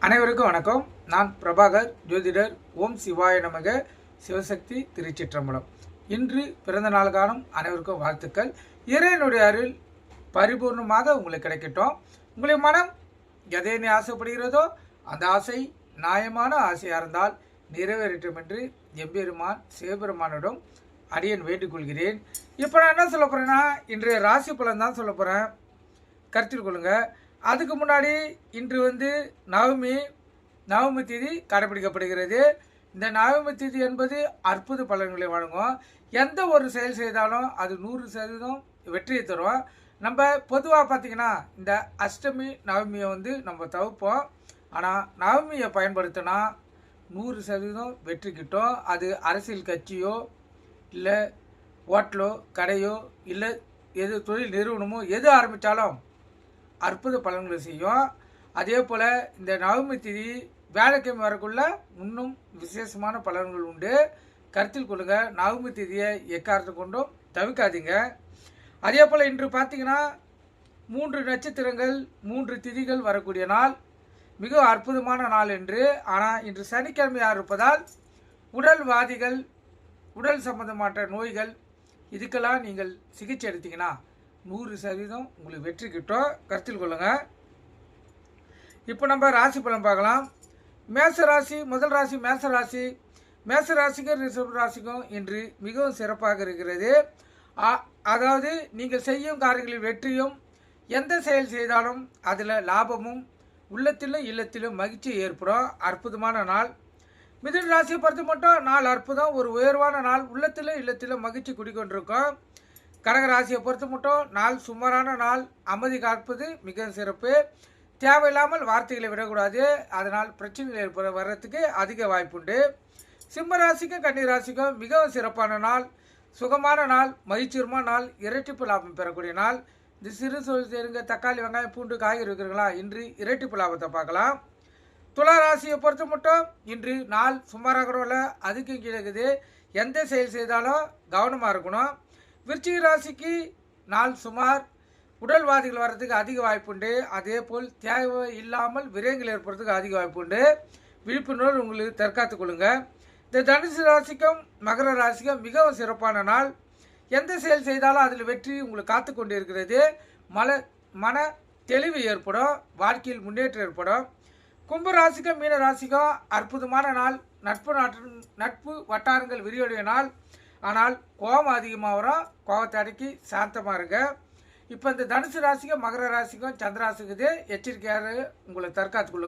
அனைவருக்கும் வணக்கம். நான் பிரபாகர் ஜோதிடர். ஓம் சிவாய நமக. சிவசக்தி திருச்சிற்றம்பலம். இன்று பிறந்த நாள் காணும் அனைவருக்கும் வாழ்த்துக்கள். இறைவனுடைய அருள் பரிபூர்ணமாக உங்களுக்கு கிடைக்கட்டும். உங்களுடைய மனம் எதை ஆசைப்படுகிறதோ அந்த ஆசை நியாயமான ஆசையாக இருந்தால் நிறைவேறட்டும் என்று எம்பெருமான் சிவபெருமானிடம் அடியன் வேண்டிக் கொள்கிறேன். இப்போ நான் என்ன சொல்ல போகிறேன்னா, இன்றைய ராசி பலன் தான் சொல்ல போகிறேன். கருத்தில் கொள்ளுங்கள். அதுக்கு முன்னாடி இன்று நவமி தேதி கடைபிடிக்கப்படுகிறது. இந்த நவமி தேதி என்பது அற்புத பலன்களை வழங்கும். எந்த ஒரு செயல் செய்தாலும் அது 100% வெற்றியை தரும். நம்ம பொதுவாக பார்த்திங்கன்னா இந்த அஷ்டமி நவமியை நம்ம தவிர்ப்போம். ஆனால் நவமியை பயன்படுத்தினா 100% வெற்றி கிட்டும். அது அரசியல் கட்சியோ இல்லை ஹோட்டலோ கடையோ இல்லை எது தொழில் நிறுவனமோ எது ஆரம்பித்தாலும் அற்புத பலன்களை செய்யும். அதே போல் இந்த நவமி தேதி வேலைக்கிழமை வரக்குள்ள இன்னும் விசேஷமான பலன்கள் உண்டு. கருத்தில் கொள்ளுங்கள். நவமி தேதியை எக்காரத்தை கொண்டும் தவிர்க்காதீங்க. அதே போல் இன்று பார்த்தீங்கன்னா 3 நட்சத்திரங்கள் 3 திதிகள் வரக்கூடிய நாள், மிக அற்புதமான நாள் என்று. ஆனால் இன்று சனிக்கிழமையாக இருப்பதால் உடல்வாதிகள், உடல் சம்பந்தமான நோய்கள் இதுக்கெல்லாம் நீங்கள் சிகிச்சை எடுத்தீங்கன்னா 100% உங்களுக்கு வெற்றி கிட்டும். கருத்தில் கொள்ளுங்கள். இப்போ நம்ம ராசி பலன் பார்க்கலாம். மேசராசி, முதல் ராசி மேசராசி. மேசராசிக்கும் ரிஷப ராசிக்கும் இன்று மிகவும் சிறப்பாக இருக்கிறது. அதாவது நீங்கள் செய்யும் காரியங்களில் வெற்றியும், எந்த செயல் செய்தாலும் அதில் லாபமும், உள்ளத்திலும் இல்லத்திலும் மகிழ்ச்சி ஏற்படும். அற்புதமான நாள். மிதுன ராசியை பொறுத்த மட்டும் நாள் அற்புதம், ஒரு உயர்வான நாள். உள்ளத்திலும் இல்லத்திலும் மகிழ்ச்சி குடிக்கொண்டிருக்கும். கடகராசியை பொறுத்த மட்டும் நாள் சுமாரான நாள். அமைதி காப்பது மிக சிறப்பு. தேவையில்லாமல் வார்த்தைகளை விடக்கூடாது. அதனால் பிரச்சனைகள் வர்றதுக்கு அதிக வாய்ப்புண்டு. சிம்ம ராசிக்கும் கன்னி ராசிக்கும் மிகவும் சிறப்பான நாள், சுகமான நாள், மகிழ்ச்சியமான நாள், இரட்டிப்பு லாபம் பெறக்கூடிய நாள். இந்த சிறு தொழில் செய்யுங்க. தக்காளி, வெங்காயம், பூண்டு, காய்கறி இருக்கிறீங்களா? இன்று இரட்டிப்பு லாபத்தை பார்க்கலாம். துலா ராசியை பொறுத்த மட்டும் இன்று நாள் சுமாராக அதுக்கும் கீழே. எந்த செயல் செய்தாலும் கவனமாக இருக்கணும். விருச்சிக ராசிக்கு நாள் சுமார். உடல்வாதிகள் வர்றதுக்கு அதிக வாய்ப்புண்டு. அதே போல் தேவை இல்லாமல் விரயங்கள் ஏற்படுறதுக்கு அதிக வாய்ப்புண்டு. விழிப்புணர்வு உங்களுக்கு தற்காத்துக் கொள்ளுங்கள். இந்த தனுசு ராசிக்கும் மகர ராசிக்கும் மிகவும் சிறப்பான நாள். எந்த செயல் செய்தாலும் அதில் வெற்றி உங்களுக்கு காத்து கொண்டு இருக்கிறது. மன தெளிவு ஏற்படும். வாழ்க்கையில் முன்னேற்றம் ஏற்படும். கும்ப ராசிக்கும் மீன ராசிக்கும் அற்புதமான நாள். நட்பு வட்டாரங்கள் விரிவடைய நாள். ஆனால் கோபம் அதிகமாக வரும். கோபத்தை அடக்கி சாந்தமாக இருங்க. இப்போ இந்த தனுசு ராசிக்கும் மகர ராசிக்கும் சந்திராசிக்குது எச்சரிக்கையாக உங்களை தற்காத்துக்குள்ள